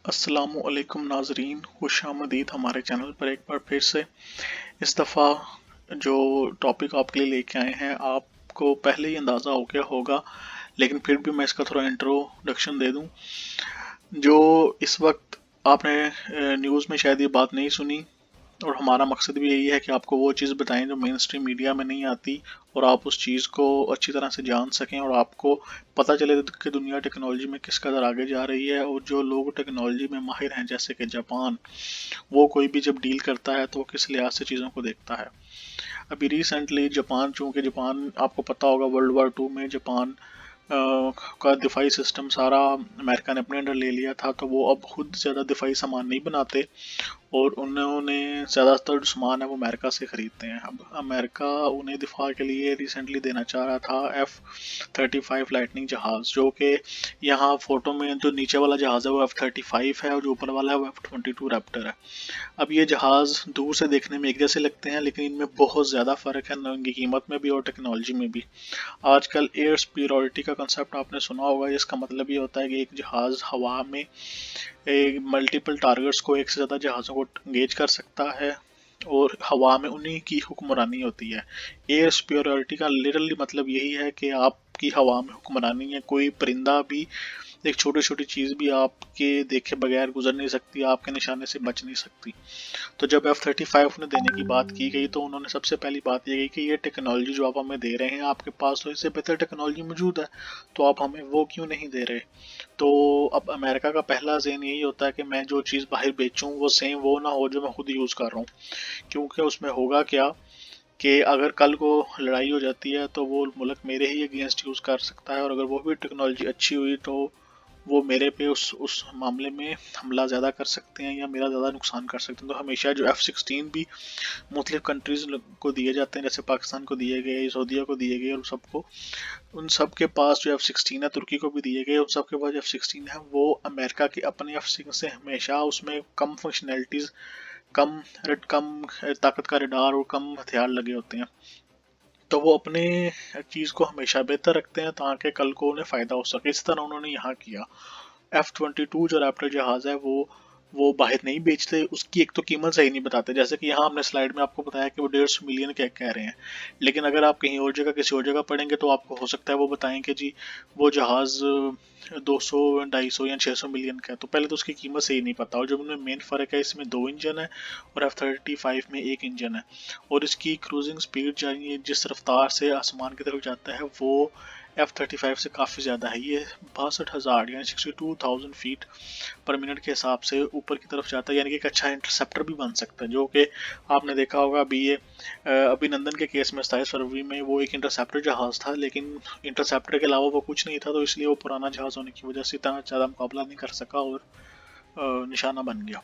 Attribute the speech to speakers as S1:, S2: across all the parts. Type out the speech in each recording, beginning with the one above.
S1: अस्सलामुअलैकुम नाजरीन, खुशामदीद हमारे चैनल पर एक बार फिर से। इस दफ़ा जो टॉपिक आपके लिए लेके आए हैं आपको पहले ही अंदाज़ा हो गया होगा, लेकिन फिर भी मैं इसका थोड़ा इंट्रोडक्शन दे दूं। जो इस वक्त आपने न्यूज़ में शायद ये बात नहीं सुनी, और हमारा मकसद भी यही है कि आपको वो चीज़ बताएं जो मेन स्ट्रीम मीडिया में नहीं आती, और आप उस चीज़ को अच्छी तरह से जान सकें और आपको पता चले कि दुनिया टेक्नोलॉजी में किस कदर आगे जा रही है। और जो लोग टेक्नोलॉजी में माहिर हैं जैसे कि जापान, वो कोई भी जब डील करता है तो वो किस लिहाज से चीज़ों को देखता है। अभी रिसेंटली जापान, चूँकि जापान आपको पता होगा वर्ल्ड वार 2 में जापान का दिफाई सिस्टम सारा अमेरिका ने अपने अंडर ले लिया था, तो वो अब खुद ज़्यादा दिफाई सामान नहीं बनाते और उन्होंने ज़्यादातर जो सामान है वो अमेरिका से ख़रीदते हैं। अब अमेरिका उन्हें दिफा के लिए रिसेंटली देना चाह रहा था F-35 लाइटनिंग जहाज़, जो कि यहाँ फ़ोटो में जो नीचे वाला जहाज़ है वो F-35 है और जो ऊपर वाला है वो F-22 रैप्टर है। अब ये जहाज़ दूर से देखने में एक जैसे लगते हैं, लेकिन इनमें बहुत ज़्यादा फ़र्क है इनकी कीमत में भी और टेक्नोलॉजी में भी। आजकल एयर सुपीरियॉरिटी का कंसेप्ट आपने सुना होगा। इसका मतलब ये होता है कि एक जहाज़ हवा में मल्टीपल टारगेट्स को, एक से ज़्यादा जहाज़ों को इंगेज कर सकता है और हवा में उन्हीं की हुक्मरानी होती है। एयर सुपीरियॉरिटी का लिटरली मतलब यही है कि आपकी हवा में हुक्मरानी है। कोई परिंदा भी, एक छोटी छोटी चीज़ भी आपके देखे बगैर गुजर नहीं सकती, आपके निशाने से बच नहीं सकती। तो जब F-35 ने देने की बात की गई तो उन्होंने सबसे पहली बात ये कही कि ये टेक्नोलॉजी जो आप हमें दे रहे हैं, आपके पास तो इससे बेहतर टेक्नोलॉजी मौजूद है, तो आप हमें वो क्यों नहीं दे रहे। तो अब अमेरिका का पहला ज़हन यही होता है कि मैं जो चीज़ बाहर बेचूं वो सेम वो ना हो जो मैं खुद यूज़ कर रहा हूँ। क्योंकि उसमें होगा क्या कि अगर कल को लड़ाई हो जाती है तो वो मुल्क मेरे ही अगेंस्ट यूज़ कर सकता है, और अगर वो भी टेक्नोलॉजी अच्छी हुई तो वो मेरे पे उस मामले में हमला ज़्यादा कर सकते हैं या मेरा ज़्यादा नुकसान कर सकते हैं। तो हमेशा जो F-16 भी मुख्तलिफ कंट्रीज़ को दिए जाते हैं, जैसे पाकिस्तान को दिए गए, सऊदीया को दिए गए, और सबको, उन सब के पास जो F-16 है, तुर्की को भी दिए गए, उन सब के पास जो F-16 है वो अमेरिका के अपने F-16 से हमेशा उसमें कम फंक्शनैलिटीज़, कम ताकत का रडार और कम हथियार लगे होते हैं। तो वो अपने चीज़ को हमेशा बेहतर रखते हैं ताकि कल को उन्हें फ़ायदा हो सके। इस तरह उन्होंने यहाँ किया। F-22 जो रैप्टर जहाज़ है वो बाहर नहीं बेचते, उसकी एक तो कीमत सही नहीं बताते। जैसे कि यहाँ हमने स्लाइड में आपको बताया कि वो 150 मिलियन कह रहे हैं, लेकिन अगर आप कहीं और जगह किसी और जगह पढ़ेंगे तो आपको हो सकता है वो बताएं कि जी वो जहाज़ 200, 250 या 600 मिलियन का है। तो पहले तो उसकी कीमत सही नहीं पता, और जो उनमें मेन फ़र्क है, इसमें 2 इंजन है और F-35 में 1 इंजन है। और इसकी क्रूजिंग स्पीड चाहिए, जिस रफ्तार से आसमान की तरफ जाता है वो F-35 से काफ़ी ज़्यादा है। ये 62,000 यानी 62,000 फीट पर मिनट के हिसाब से ऊपर की तरफ जाता है, यानी कि एक अच्छा इंटरसेप्टर भी बन सकता है। जो कि आपने देखा होगा अभी ये अभिनंदन के केस में 27 फरवरी में वो एक इंटरसेप्टर जहाज़ था, लेकिन इंटरसेप्टर के अलावा वो कुछ नहीं था, तो इसलिए वो पुराना जहाज़ होने की वजह से इतना ज़्यादा मुकाबला नहीं कर सका और निशाना बन गया।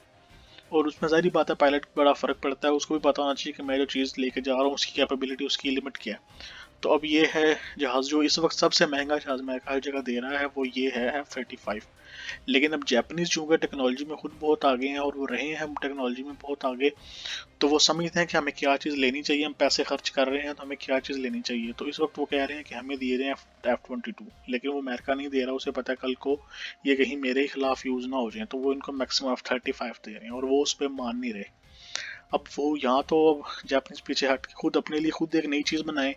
S1: और उसमें ज़ाहिर बात है पायलट को बड़ा फ़र्क पड़ता है, उसको भी पता होना चाहिए कि मैं जो चीज़ लेके जा रहा हूँ उसकी कैपेबिलिटी, उसकी लिमिट क्या है। तो अब ये है जहाज़ जो इस वक्त सबसे महंगा जहाज़ अमेरिका हर जगह दे रहा है, वो ये है F-35। लेकिन अब जापानीज़ चूँकि टेक्नोलॉजी में खुद बहुत आगे हैं और वो रहे हैं टेक्नोलॉजी में बहुत आगे, तो वो समझते हैं कि हमें क्या चीज़ लेनी चाहिए। हम पैसे खर्च कर रहे हैं तो हमें क्या चीज़ लेनी चाहिए। तो इस वक्त वो कह रहे हैं कि हमें दिए रहे हैं F-22, लेकिन वो अमेरिका नहीं दे रहा। उसे पता है कल को ये कहीं मेरे ही खिलाफ यूज़ ना हो जाए, तो वो इनको मैक्सिमम F-35 दे रहे हैं और वो उस पर मान नहीं रहे। अब वो यहाँ तो अब जापानीज पीछे हट के खुद अपने लिए खुद एक नई चीज़ बनाए,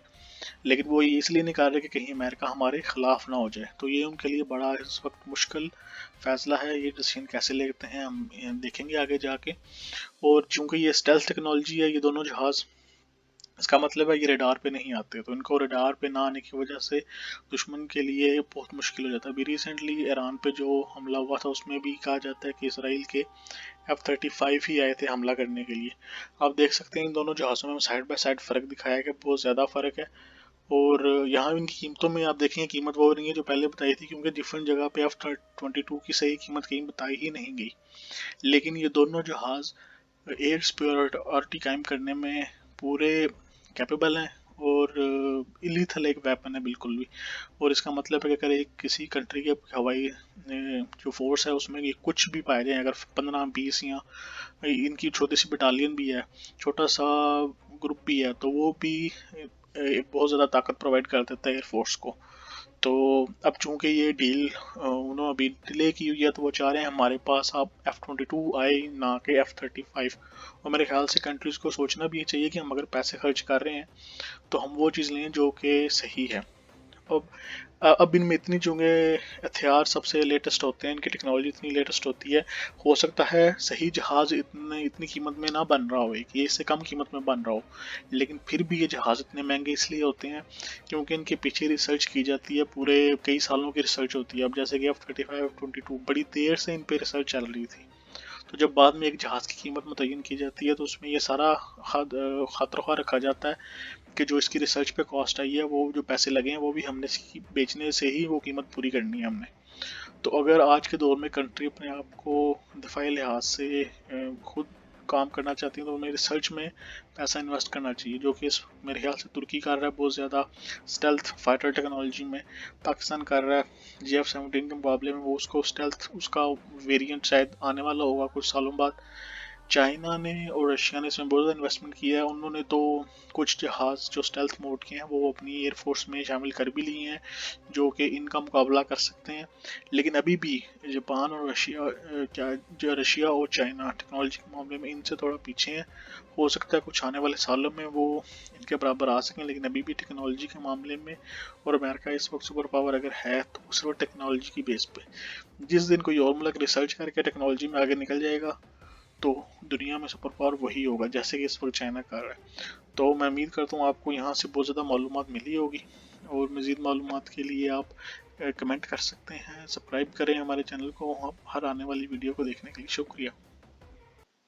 S1: लेकिन वो ये इसलिए नहीं कर रहे कि कहीं अमेरिका हमारे खिलाफ ना हो जाए। तो ये उनके लिए बड़ा इस वक्त मुश्किल फैसला है। ये डिसीजन कैसे लेते हैं हम देखेंगे आगे जाके। और चूंकि ये स्टेल्थ टेक्नोलॉजी है, ये दोनों जहाज़, इसका मतलब है ये रडार पे नहीं आते, तो इनको रडार पे ना आने की वजह से दुश्मन के लिए बहुत मुश्किल हो जाता है। अभी रिसेंटली ईरान पे जो हमला हुआ था उसमें भी कहा जाता है कि इसराइल के F-35 ही आए थे हमला करने के लिए। आप देख सकते हैं इन दोनों जहाज़ों में साइड बाय साइड फ़र्क दिखाया है कि बहुत ज़्यादा फ़र्क है। और यहाँ इनकी कीमतों में आप देखेंगे कीमत वो नहीं है जो पहले बताई थी, क्योंकि डिफरेंट जगह पे F-22 की सही कीमत कहीं बताई ही नहीं गई। लेकिन ये दोनों जहाज़ एयर सुपीरियॉरिटी कायम करने में पूरे कैपेबल हैं और इलीथल एक वेपन है बिल्कुल भी। और इसका मतलब है कि अगर एक किसी कंट्री के हवाई जो फोर्स है उसमें ये कुछ भी पाए जाए, अगर 15-20 या इनकी छोटी सी बटालियन भी है, छोटा सा ग्रुप भी है, तो वो भी बहुत ज़्यादा ताकत प्रोवाइड कर देता है एयरफोर्स को। तो अब चूंकि ये डील उन्होंने अभी डिले की हुई है, तो वो चाह रहे हैं हमारे पास अब F-22 आए, ना कि F-35। और मेरे ख्याल से कंट्रीज़ को सोचना भी चाहिए कि हम अगर पैसे खर्च कर रहे हैं तो हम वो चीज़ लें जो कि सही है। अब अब इनमें इतनी चूंकि हथियार सबसे लेटेस्ट होते हैं, इनकी टेक्नोलॉजी इतनी लेटेस्ट होती है, हो सकता है सही जहाज़ इतने इतनी कीमत में ना बन रहा हो, एक ये इससे कम कीमत में बन रहा हो, लेकिन फिर भी ये जहाज़ इतने महंगे इसलिए होते हैं क्योंकि इनके पीछे रिसर्च की जाती है, पूरे कई सालों की रिसर्च होती है। अब जैसे कि F-35 F-22 बड़ी देर से इन पे रिसर्च चल रही थी, तो जब बाद में एक जहाज़ की कीमत मुतय्यन की जाती है तो उसमें ये सारा खतरा रखा जाता है कि जो इसकी रिसर्च पे कॉस्ट आई है, वो जो पैसे लगे हैं वो भी हमने इसकी बेचने से ही वो कीमत पूरी करनी है हमने। तो अगर आज के दौर में कंट्री अपने आप को दफाई लिहाज से खुद काम करना चाहती है तो उन्हें रिसर्च में पैसा इन्वेस्ट करना चाहिए, जो कि मेरे ख्याल से तुर्की कर रहा है बहुत ज़्यादा स्टेल्थ फाइटर टेक्नोलॉजी में। पाकिस्तान कर रहा है JF-17 के मुकाबले में, वो उसको स्टेल्थ उसका वेरिएंट शायद आने वाला होगा कुछ सालों बाद। चाइना ने और रशिया ने इसमें बहुत ज़्यादा इन्वेस्टमेंट किया है, उन्होंने तो कुछ जहाज़ जो स्टेल्थ मोड के हैं वो अपनी एयरफोर्स में शामिल कर भी लिए हैं, जो कि इनका मुकाबला कर सकते हैं। लेकिन अभी भी जापान और रशिया जो रशिया और चाइना टेक्नोलॉजी के मामले में इनसे थोड़ा पीछे हैं। हो सकता है कुछ आने वाले सालों में वो इनके बराबर आ सकें, लेकिन अभी भी टेक्नोलॉजी के मामले में और अमेरिका इस वक्त सुपर पावर अगर है तो वो सिर्फ टेक्नोलॉजी की बेस पे। जिस दिन कोई और मुल्क रिसर्च करके टेक्नोलॉजी में आगे निकल जाएगा तो दुनिया में सुपर पावर वही होगा, जैसे कि इस वक्त चाइना कर रहा है। तो मैं उम्मीद करता हूँ आपको यहाँ से बहुत ज़्यादा मालूमात मिली होगी, और मज़ीद मालूमात के लिए आप कमेंट कर सकते हैं। सब्सक्राइब करें हमारे चैनल को हर आने वाली वीडियो को देखने के लिए। शुक्रिया।